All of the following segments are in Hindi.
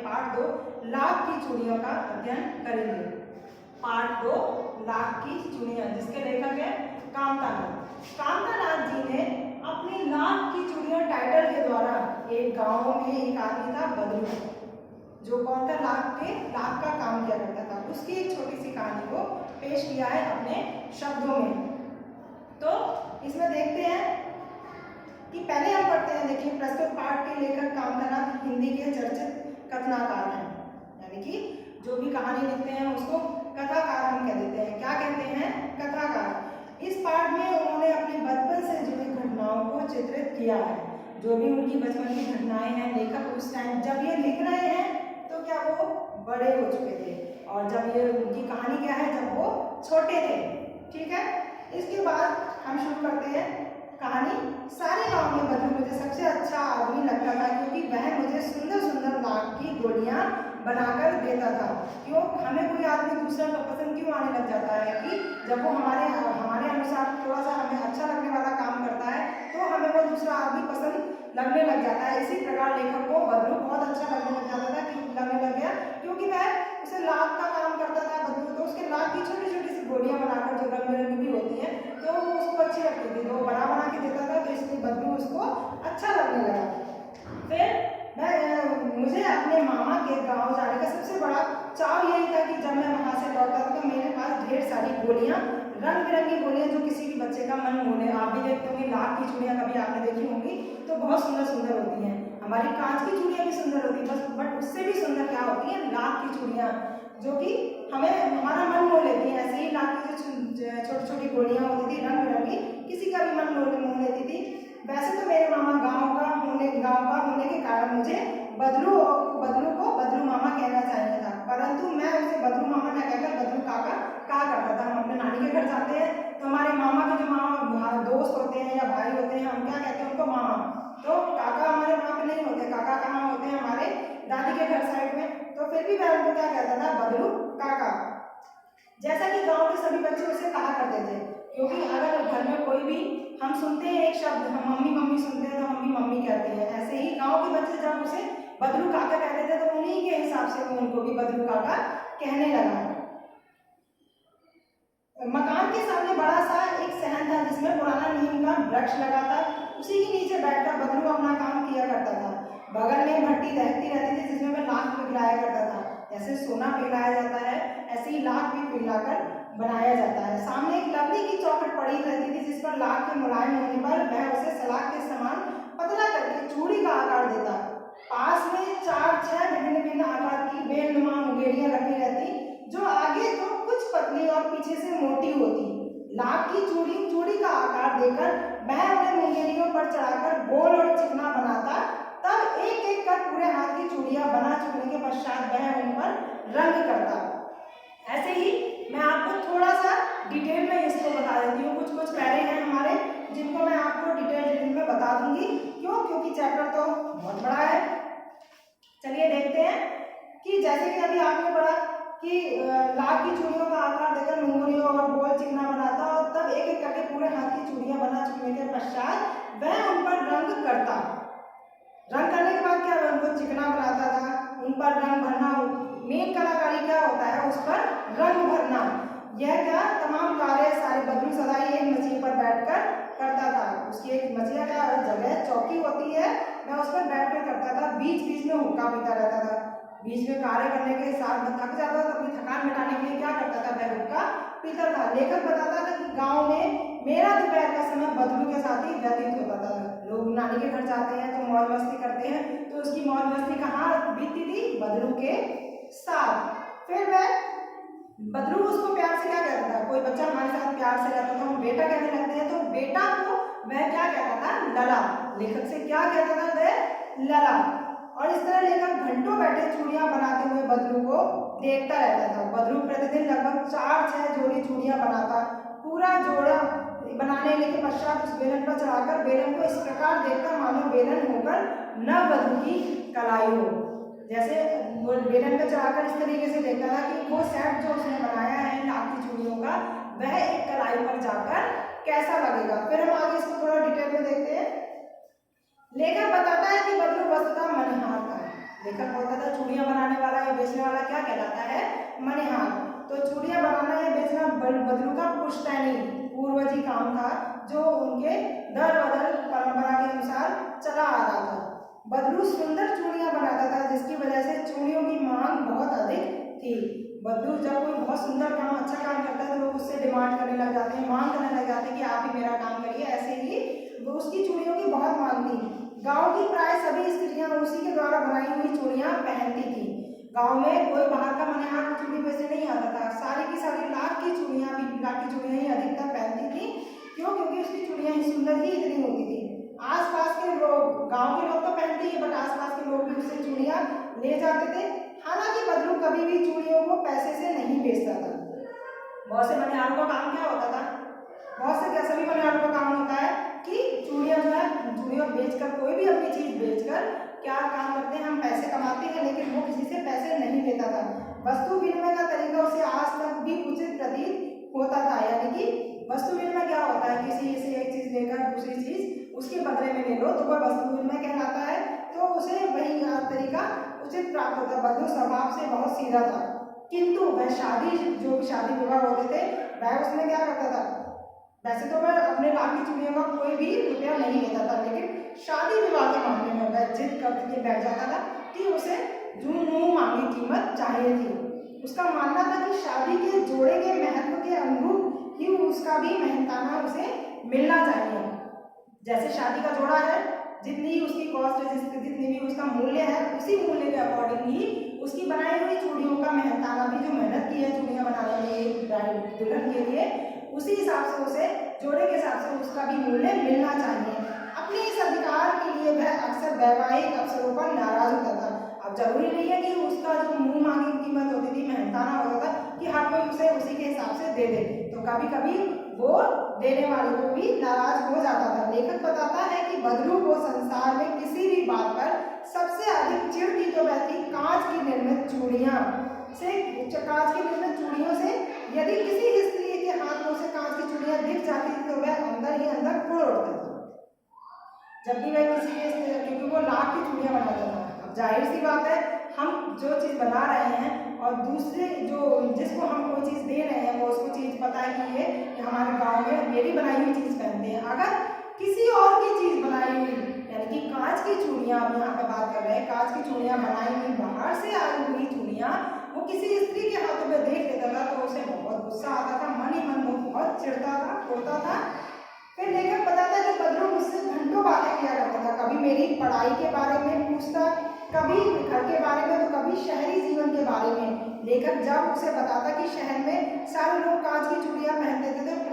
पार्ट 2 लाख की चूड़ियों का अध्ययन करेंगे। पार्ट 2 लाख की चूड़ियां, जिसके लेखक है कामतानाथ। कामतानाथ जी ने अपनी लाख की चूड़ियां टाइटल के द्वारा एक गांव में एक आदमी था बदलू, जो कौन था, लाख का काम किया करता था, उसकी एक छोटी सी कहानी को पेश किया है अपने शब्दों में। तो इसमें देखते हैं कि पहले हम पढ़ते हैं। देखिए, प्रस्तुत पाठ के लेखक कामतानाथ हिंदी के चर्चित कथनाकार हैं, यानी कि जो भी कहानी लिखते हैं उसको कथाकार हम कह देते हैं। क्या कहते हैं? कथाकार। इस पाठ में उन्होंने अपने बचपन से जुड़ी घटनाओं को चित्रित किया है। जो भी उनकी बचपन की घटनाएं हैं, लेखक उस टाइम जब ये लिख रहे हैं तो क्या वो बड़े हो चुके थे, और जब ये उनकी कहानी क्या है, जब वो छोटे थे। ठीक है, इसके बाद हम शुरू करते हैं कहानी। सारे गांव में बदलू मुझे सबसे अच्छा आदमी लगता था, क्योंकि वह मुझे सुंदर सुंदर लाख की गोलियां बनाकर देता था। क्यों? हमें कोई आदमी दूसरा का पसंद क्यों आने लग जाता है कि जब वो हमारे अनुसार थोड़ा सा हमें अच्छा लगने वाला काम करता है तो हमें वो दूसरा आदमी पसंद लगने लग जाता है। इसी प्रकार लेखक को बदलू बहुत अच्छा लगने लग जाता था, क्यों लगने लग गया? क्योंकि वह उसे लाख का काम करता था बदलू, तो उसके लाख की छोटी छोटी सी गोलियां बनाकर जो रंग बिरंगी भी होती हैं तो वो उसको अच्छी लगती थी, तो बना बना के देता था, तो इसलिए बदलू उसको अच्छा लगने लगा। फिर मुझे अपने मामा के गांव जाने का सबसे बड़ा चाव यही था कि जब मैं वहां से लौटता था तो मेरे पास ढेर सारी गोलियां, रंग बिरंगी गोलियां, जो किसी भी बच्चे का मन मोहे। आप भी देखते होंगे लाख की चूड़ियां, कभी आपने देखी होंगी तो बहुत सुंदर सुंदर होती हैं। हमारी कांच की चूड़ियां भी सुंदर होती है, बट उससे भी सुंदर क्या होती है? लाख की चूड़ियां, जो कि हमें हमारा मन मोह लेती हैं। ऐसे ही लाख की जो छोटी छोटी गोलियां होती थी रंग बिरंगी, किसी का भी मन मोह लेती थी। वैसे तो मेरे मामा गांव का होने के कारण मुझे बदलू को बदलू मामा कहना चाहिए था, परंतु मैं उसे बदलू मामा न कहकर बदलू काका कहा करता था। हम अपने नानी के घर जाते हैं तो हमारे मामा के जो मामा दोस्त होते हैं या भाई होते हैं, हम क्या कहते हैं उनको? मामा। तो काका हमारे वहाँ पे नहीं होते, काका कहाँ होते हैं? हमारे दादी के घर साइड में। तो फिर भी मैं उनको क्या कहता था? बदलू काका। जैसा कि गांव के सभी बच्चे उसे कहा करते थे, क्योंकि अगर घर में कोई भी हम सुनते हैं एक शब्द, हम मम्मी मम्मी सुनते हैं तो मम्मी मम्मी कहते हैं, ऐसे ही गांव के बच्चे जब उसे बदलू काका कहते थे तो उन्हीं के हिसाब से वो उनको भी बदलू काका कहने लगा। मकान के सामने बड़ा सा एक सहन था, जिसमें पुराना नीम का वृक्ष लगा था। उसी के नीचे बैठकर बदलू अपना काम किया करता था। बगल में भट्टी दहकती रहती थी, जिसमें मैं लाख पिघलाया करता था। जैसे सोना पिघलाया जाता है, ऐसे ही लाख भी पिघलाकर बनाया जाता है। सामने एक लकड़ी की चौखट पड़ी रहती थी, जिस पर लाख के मुलायम होने पर वह उसे सलाख के समान पतला करके चूड़ी का आकार देता। पास में 4-6 विभिन्न विभिन्न आकार की बेलनुमा मुंगेरियां रखी रहती, जो आगे तो कुछ पतली और पीछे से मोटी होती। लाख की चूड़ी का आकार देकर वह उन्हें मुंगेरियों पर चढ़ाकर गोल और चिकना बनाता। तब एक एक कर पूरे हाथ की चूड़ियां बना चुकने के पश्चात वह उन पर रंग करता। ऐसे ही मैं आपको थोड़ा सा डिटेल में इसको बता देती हूँ। कुछ कुछ पैरे हैं हमारे जिनको मैं आपको डिटेल में बता दूंगी। क्यों? क्योंकि चैप्टर तो बहुत बड़ा है। चलिए देखते हैं कि जैसे कि अभी आपने पढ़ा कि लाख की चूड़ियों का आकार देकर मुंगरियों और गोल चिकना बनाता, और तब एक एक करके पूरे हाथ की चूड़ियां बना चुकने के पश्चात वह उन पर रंग करता। रंग करने के बाद क्या, उनको चिकना बनाता था, उन पर रंग भरना। मेन कलाकारी क्या होता है? उस पर रंग भरना। यह क्या, तमाम कार्य सारे बदलू सदाई एक मछली पर बैठकर करता था। उसकी एक मछलियाँ का जगह चौकी होती है, मैं उस पर बैठ कर करता था। बीच बीच में हुक्का पीता रहता था। बीच में कार्य करने के साथ थक जाता था, अपनी थकान मिटाने के लिए क्या करता था? वह हुक्का पीता था। लेखक बताता था कि गाँव में मेरा दोपहर का समय बदलू के साथ ही व्यतीत होता था। लोग नानी के घर जाते हैं तो मौज मस्ती करते हैं, तो उसकी मौज मस्ती कहाँ बीतती थी? बदलू के साथ। फिर वह बदलू उसको प्यार से क्या कहता था? कोई बच्चा हमारे साथ प्यार से रहता था, हम बेटा कहने लगते हैं, तो बेटा को वह क्या कहता था? लला। लेखक से क्या कहता था? वह लला। और इस तरह लेखक घंटों बैठे चूड़ियां बनाते हुए बदलू को देखता रहता था। बदलू प्रतिदिन लगभग 4-6 जोड़ी चूड़ियां बनाता। पूरा जोड़ा बनाने के पश्चात उस बेलन पर चढ़ाकर बेलन को इस प्रकार देखकर मानो बेलन होकर न बदलू की कलाई हो। जैसे वो बेलन पर चढ़ाकर इस तरीके से देखता था कि वो सेट जो उसने बनाया है लाख की चूड़ियों का, वह एक कलाई पर जाकर कैसा लगेगा। फिर हम आगे इसको थोड़ा डिटेल में देखते हैं। लेखक बताता है कि बदलू वस्तुतः मनहार था। लेखक बोलता था चूड़ियां बनाने वाला या बेचने वाला क्या कहलाता है, मनिहार। तो चूड़ियां बनाना या बेचना बदलू का पुश्तैनी पूर्वजी काम था, जो उनके दर बदर परंपरा के अनुसार चला आ रहा था। बदलू सुंदर चूड़ियां बनाता था, जिसकी वजह से चूड़ियों की मांग बहुत अधिक थी। बदलू जब कोई बहुत सुंदर काम, अच्छा काम करता है तो लोग उससे डिमांड करने लग जाते हैं, मांग करने लग जाते हैं कि आप ही मेरा काम करिए। ऐसे ही वो उसकी चूड़ियों की बहुत मांग थी। गांव की प्राय सभी स्त्रियां उसी के द्वारा बनाई हुई चूड़ियां पहनती थी। गांव में कोई बाहर का मनिहार चूड़ी बेचने नहीं आता था। सारी की सारी लाख की चूड़ियां ही अधिकतर पहनती थी। क्यों? क्योंकि उसकी चूड़ियां ही सुंदर ही इतनी होती थी। आसपास के लोग, गांव के लोग तो पहनते ही, बट आसपास के लोग भी उससे चूड़ियां ले जाते थे। हालांकि बदलू कभी भी चूड़ियों को पैसे से नहीं बेचता था। बहुत से मनिहारों का काम क्या होता था, सभी मनिहारों का काम होता है कि चूड़ियां जो है, चूड़ियां बेचकर, कोई भी अपनी चीज बेचकर क्या काम करते हैं, हम पैसे कमाते हैं, लेकिन वो किसी से पैसे नहीं लेता था। वस्तु विनिमय का तरीका उसे आज तक भी उचित प्रतीत होता था। यानी कि वस्तु विनिमय क्या होता है, किसी से एक चीज लेकर दूसरी चीज उसके बदले में ले लो तो वह वस्तु विनिमय कहलाता है। तो उसे वही तरीका उचित प्राप्त होता। बदलू स्वभाव से बहुत सीधा था, किंतु वह शादी विवाह होते थे, वह उसमें क्या करता था, वैसे तो वह अपने लाख की चूड़ियों का कोई भी रुपया नहीं लेता था, लेकिन शादी विवाह के मामले में वह जिद करके बैठ जाता था कि उसे जो मुंह मांगी कीमत चाहिए थी। उसका मानना था कि शादी के जोड़े के महत्व के अनुरूप ही उसका भी मेहनताना उसे मिलना चाहिए। जैसे शादी का जोड़ा है, जितनी उसकी कॉस्ट है, जितनी भी उसका मूल्य है, उसी मूल्य के अकॉर्डिंग ही उसकी बनाई हुई चूड़ियों का मेहनताना भी, जो मेहनत की है चूड़ियां बनाने में दुल्हन के लिए, उसी हिसाब से उसे जोड़े के हिसाब से उसका भी मूल्य मिलना चाहिए। अपने इस अधिकार के लिए वह अक्सर वैवाहिक अवसरों पर नाराज होता था। अब जरूरी नहीं है कि उसका जो मुंह मांगी कीमत होती थी, मेहनताना होता था, कि हर कोई उसे उसी के हिसाब से दे दे। तो कभी कभी वो देने वाले को भी नाराज हो जाता था। लेखक बताता है कि बदलू को संसार में किसी भी बात पर सबसे अधिक चिढ़ थी तो वह थी कांच की निर्मित चूड़ियां से। कांच की निर्मित चूड़ियों से यदि किसी स्त्री के हाथ में उसे कांच की चूड़ियां दिख जाती थी तो वह अंदर ही अंदर फोड़ उठता था। जब भी वह किसी के, क्योंकि वो लाख की चूड़ियां बनाता था। अब जाहिर सी बात है, हम जो चीज बना रहे हैं और दूसरे जिसको हम कोई चीज दे रहे हैं, वो उसको चीज पता है कि ये हमारे गांव में मेरी बनाई हुई चीज पहनते हैं। अगर किसी और की चीज बनाई हुई, यानी कि कांच की चूड़ियां, हम यहाँ पे बात कर रहे हैं, कांच की चूड़ियां बनाई हुई, बाहर से आई हुई चूड़ियां वो किसी स्त्री के हाथों में देख लेता था तो उसे बहुत गुस्सा आता था, मन ही मन वो बहुत चिढ़ता था, खोता था। फिर लेखक बताता है कि बदलू मुझसे घंटों बातें किया करता था। कभी मेरी पढ़ाई के बारे में पूछता, कभी घर के बारे में, तो कभी शहरी जीवन के बारे में। लेखक जब उसे बताता कि शहर में सारे लोग कांच की चूड़ियां पहनते थे तो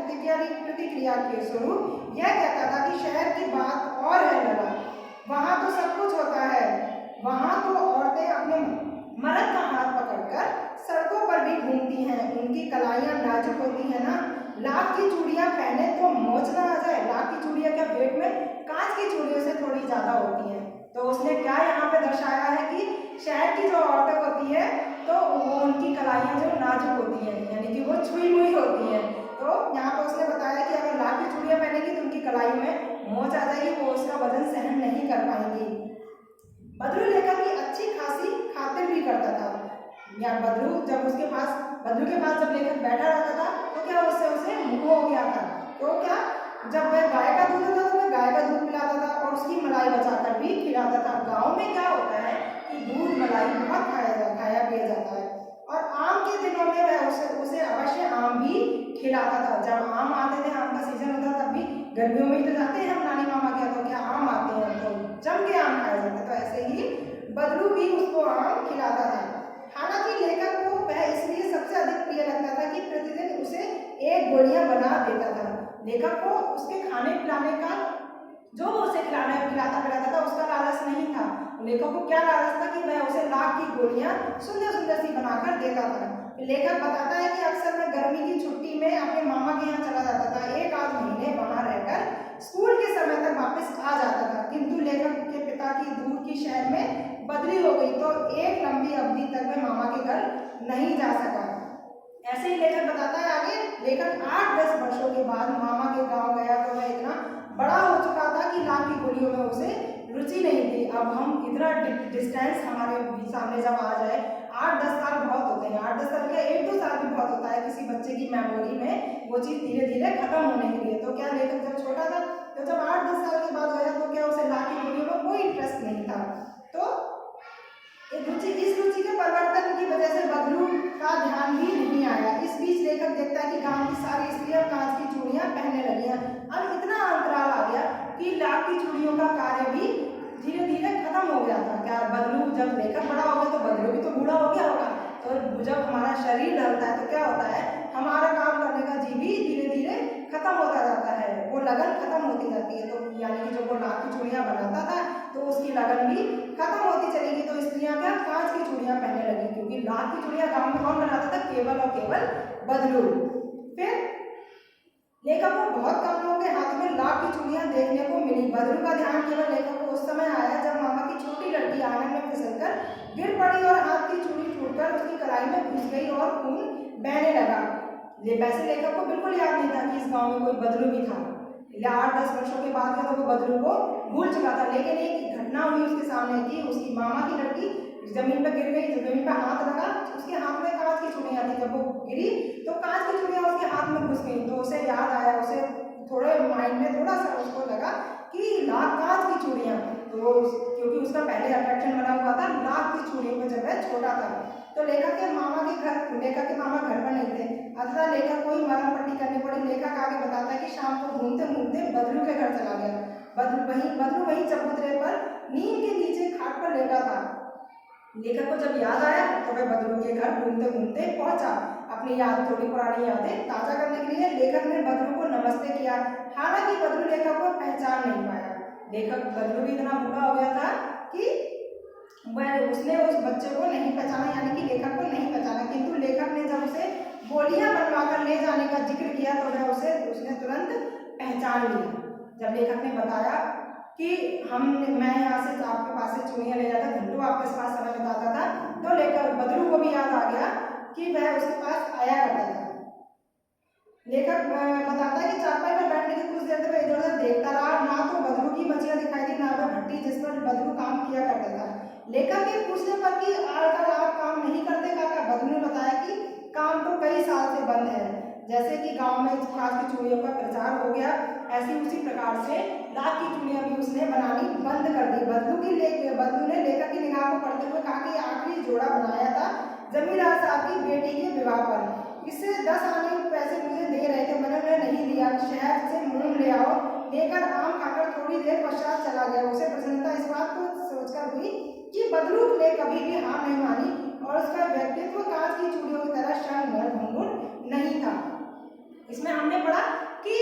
प्रतिक्रिया के स्वरूप यह कहता था कि शहर की बात और है लगा, वहां तो सब कुछ होता है, वहां तो औरतें अपने मर्द का हाथ पकड़कर सड़कों पर भी घूमती हैं, उनकी कलाइयां नाजुक होती है ना। लाख की चूड़ियां पहने तो मौज ना आ जाए। लाख की चूड़ियां क्या पेट में कांच की चूड़ियों से थोड़ी ज्यादा होती हैं। तो उसने क्या यहाँ पे दर्शाया है कि शहर की जो औरतें होती है तो वो उनकी कलाइयां जो नाजुक होती हैं, यानी कि वो छुई हुई होती हैं। तो यहाँ पे उसने बताया कि अगर लाख की चूड़ियां पहनेगी तो उनकी कलाई में मौज आ जाएगी, वो उसका वजन सहन नहीं कर पाएंगी। बदलू लेखक की अच्छी खासी खातिर भी करता था। या बदलू के पास जब लेखक बैठा रहता था तो क्या उससे उसे मुंह हो गया था। तो क्या, जब वह गाय का दूध होता तो वह गाय का दूध पिलाता था और उसकी मलाई बचाकर भी खिलाता था। गांव में क्या होता है कि दूध मलाई बहुत खाया पिया जाता है, और आम के दिनों में वह उसे अवश्य आम भी खिलाता था। जब आम आते थे, आम का सीजन होता तब भी, गर्मियों में ही तो जाते हैं हम नानी मामा के, तो क्या आम आते हैं तो जम के आम खाए जाते, तो ऐसे ही बदलू भी उसको आम खिलाता था। हालांकि लेखक को वह इसलिए सबसे अधिक प्रिय लगता था कि प्रतिदिन उसे एक गोलियां बना देता था। लेखक को उसके खाने पिलाने का, जो उसे खिलाता पिलाता था, उसका लालच नहीं था। लेखक को क्या लालच था कि वह उसे लाख की गोलियां सुंदर सुंदर सी बनाकर देता था। लेखक बताता है कि अक्सर मैं गर्मी की छुट्टी में अपने मामा के यहाँ चला जाता था, एक आध महीने वहां रहकर स्कूल के समय तक वापस आ जाता था। किंतु लेखक के पिता की दूर की शहर में बदली हो गई तो एक लंबी अवधि तक मैं मामा के घर नहीं जा सका। ऐसे ही लेखक बताता है आगे, लेखक 8-10 वर्षों के बाद मामा के गांव गया तो वह इतना बड़ा हो चुका था कि लाख की गोलियों में उसे रुचि नहीं थी। अब हम इतना डिस्टेंस हमारे सामने जब आ जाए, 8-10 साल बहुत होते हैं, 8-10 साल क्या 1-2 साल भी बहुत होता है किसी बच्चे की मेमोरी में वो चीज़ धीरे धीरे खत्म होने के लिए। तो क्या लेखक जब छोटा था, तो जब 8-10 साल के बाद गया तो क्या उसे लाख की चूड़ियों में कोई इंटरेस्ट नहीं था। तो इस रुचि के परिवर्तन की वजह से बदलू का ध्यान भी नहीं आया। इस बीच लेखक देखता है कि गांव की सारी स्त्रियां कांच की चूड़ियां पहनने लगी हैं। अब इतना अंतराल आ गया कि लाख की चूड़ियों का कार्य भी धीरे धीरे खत्म हो गया था। क्या बदलू जब लेखक बड़ा हो गया तो बदलू भी तो बूढ़ा हो गया होगा। तो जब हमारा शरीर ढलता है तो क्या होता है, हमारा काम करने का जी भी धीरे धीरे खत्म होता जाता है, वो लगन खत्म होती जाती है। तो यानी कि जो वो लाख की चूड़ियां बनाता था तो उसकी लगन भी खत्म होती चलेगी। तो स्त्रियां क्या कांच की चूड़ियां पहनने लगी, क्योंकि लाख की चूड़ियां गांव में कौन बनाता था, केवल और केवल बदलू। फिर लेखक को बहुत कम लोगों के हाथ में लाख की चूड़ियां देखने को मिली। बदलू का ध्यान केवल लेखक को उस समय आया जब मामा की छोटी लड़की आंगन में फिसलकर गिर पड़ी और हाथ की चूड़ी टूटकर उसकी कलाई में घुस गई और खून बहने लगा। वैसे लेखक को बिल्कुल याद नहीं था कि इस गांव में कोई बदलू भी था। 8-10 वर्षों के बाद तो वो बदलू को भूल चुका था। लेकिन एक घटना हुई उसके सामने की, उसकी मामा की लड़की जमीन पर गिर गई, जमीन पर हाथ लगा, उसके हाथ में कांच की चूड़ियां थी। जब वो गिरी तो कांच की चूड़ियां उसके हाथ में घुस गई। तो उसे याद आया, उसे थोड़े माइंड में थोड़ा सा उसको लगा कि लाख कांच की चूड़ियां, तो क्योंकि उसका पहले अट्रैक्शन बना हुआ था लाख की चूड़ियों को जब वह छोटा था। तो लेखक के मामा घर पर नहीं थे, अतः लेखक को ही मरम पट्टी करनी पड़ी। लेखक आगे बताता है कि शाम को घूमते घूमते बदलू के घर चला गया। बदलू वहीं चबूतरे पर नीम के नीचे खाट पर लेटा था। लेखक को जब याद आया तो वह बदलू के घर घूमते घूमते पहुंचा। अपनी थोड़ी पुरानी यादें ताजा करने के लिए लेखक ने बदलू को नमस्ते किया। हालांकि बदलू लेखक को पहचान नहीं पाया। बदलू भी इतना बूढ़ा हो गया था कि उसने उस बच्चे को नहीं पहचाना, यानी कि लेखक को नहीं पहचाना। किंतु लेखक ने जब उसे गोलियां बनवाकर ले जाने का जिक्र किया तो वह उसने तुरंत पहचान लिया। जब लेखक ने बताया कि मैं यहाँ से आपके पास से चूड़ियां ले जाता, घंटों आपके पास समय बताता था, तो लेखक बदलू को भी याद आ गया कि वह उसके पास आया करता था। लेखक बताता है कि चारपाई पर बैठने के कुछ देर तक इधर उधर देखता रहा। ना तो बदलू की बचिया दिखाई दी, ना वह भट्टी जिस पर बदलू काम किया करता था। लेखक के पूछने पर कि आजकल आप काम नहीं करते काका, बदलू ने बताया कि काम तो कई साल से बंद है। जैसे कि गांव में कांच की चूड़ियों का प्रचार हो गया, ऐसी उसी प्रकार से लाख की चूड़ियां भी उसने बनानी बंद कर दी। बदलू ने लेखक की निगाह को पढ़ते हुए कहा कि आखिरी जोड़ा बनाया था जमींदार साहब की बेटी के विवाह पर। इससे 10 आने पैसे मुझे दे रहे थे, मैंने उन्हें नहीं दिया। शहर से मूंग ले आओ लेकर आम खाकर थोड़ी देर पश्चात चला गया। उसे प्रसन्नता इस बात को सोचकर हुई कि बदलू ने कभी भी हार नहीं मानी और उसका व्यक्तित्व कांच की चूड़ियों की तरह क्षण भंगुर नहीं था। इसमें हमने पढ़ा कि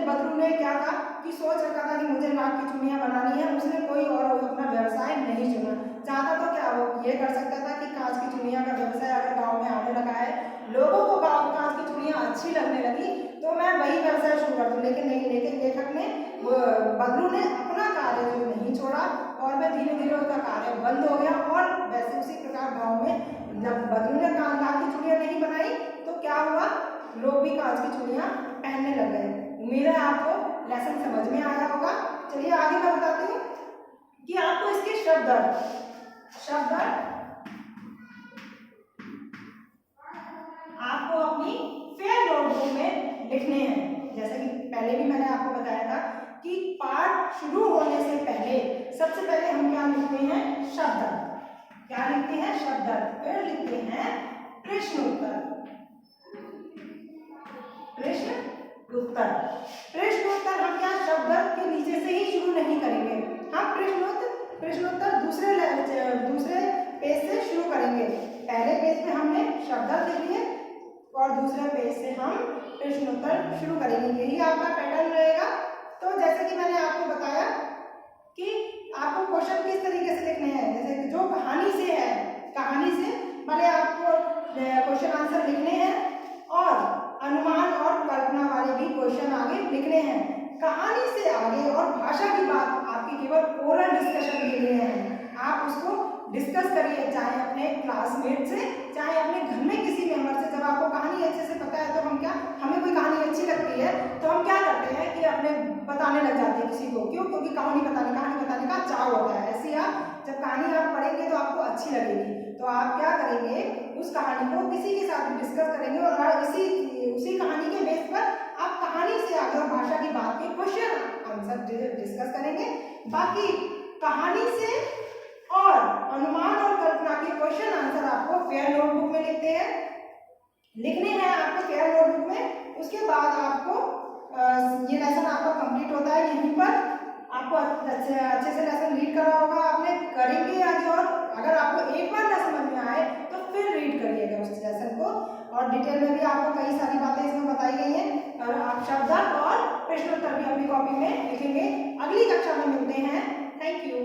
बदलू ने क्या कहा कि सोच रखा था कि मुझे लाख की चूड़ियां बनानी है, उसने कोई और अपना व्यवसाय नहीं चुना। चाहता तो क्या वो ये कर सकता था कि कांच की चूड़ियां का व्यवसाय अगर गांव में आने लगा है, लोगों को कांच की चूड़ियां अच्छी लगने लगी तो मैं वही व्यवसाय शुरू कर दूं। लेकिन नहीं, लेखक ने बदलू ने अपना कार्य जो नहीं छोड़ा और वह धीरे धीरे उसका कार्य बंद हो गया। और वैसे उसी प्रकार गाँव में जब बदलू ने कांच की चूड़ियां नहीं बनाई तो क्या हुआ, लोग भी कांच की चूड़ियां पहनने लग गए। उम्मीद है आपको लेसन समझ में आया होगा। चलिए आगे मैं बताती हूँ कि आपको इसके शब्द आपको अपनी फेयर नोटबुक में लिखने हैं। जैसे कि पहले भी मैंने आपको बताया था कि पाठ शुरू होने से पहले सबसे पहले हम क्या लिखते हैं, शब्द। क्या लिखते हैं, शब्द। फिर लिखते हैं प्रश्न उत्तर। प्रश्न उत्तर हम क्या शब्द के नीचे से ही शुरू नहीं करेंगे, हम प्रश्नोत्तर दूसरे पेज से शुरू करेंगे। पहले पेज पे हमने शब्द लिख लिए और दूसरे पेज से हम प्रश्नोत्तर शुरू करेंगे। यही आपका पैटर्न रहेगा। तो जैसे कि मैंने आपको बताया कि आपको क्वेश्चन किस तरीके से लिखने हैं, जैसे कि जो कहानी से है, कहानी से पहले आपको क्वेश्चन आंसर लिखने हैं और अनुमान और कल्पना वाले भी क्वेश्चन आगे लिखने हैं। कहानी से आगे और भाषा की बात आपकी केवल ओरल डिस्कशन के लिए है, आप उसको डिस्कस करिए, चाहे अपने क्लासमेट से, चाहे अपने घर में किसी मेंबर से। जब आपको कहानी अच्छे से पता है तो हमें कोई कहानी अच्छी लगती है तो हम क्या करते हैं कि अपने बताने लग जाते हैं किसी को। क्यों? क्योंकि कहानी बताने का चाव होता है। ऐसी जब कहानी आप पढ़ेंगे तो आपको अच्छी लगेगी, तो आप क्या करेंगे, उस कहानी को किसी के साथ डिस्कस करेंगे और उसी कहानी के बेस पर आप कहानी से आगे और भाषा की बात के क्वेश्चन आंसर डिस्कस करेंगे। बाकी कहानी से और अनुमान और कल्पना के क्वेश्चन आंसर आपको फेयर नोटबुक में लिखने हैं आपको फेयर नोटबुक में। उसके बाद आपको ये लेसन आपका कंप्लीट होता है। यहीं पर आपको अच्छे से लेसन रीड करा होगा आपने, करेंगे आगे। और अगर आपको एक बार ना समझ में आए तो फिर रीड करिएगा उस लेसन को। और डिटेल में भी आपको कई सारी बातें इसमें बताई गई हैं और आप शब्दार्थ और प्रश्नोत्तर भी अपनी कॉपी में लिखेंगे। अगली कक्षा में मिलते हैं। Thank you.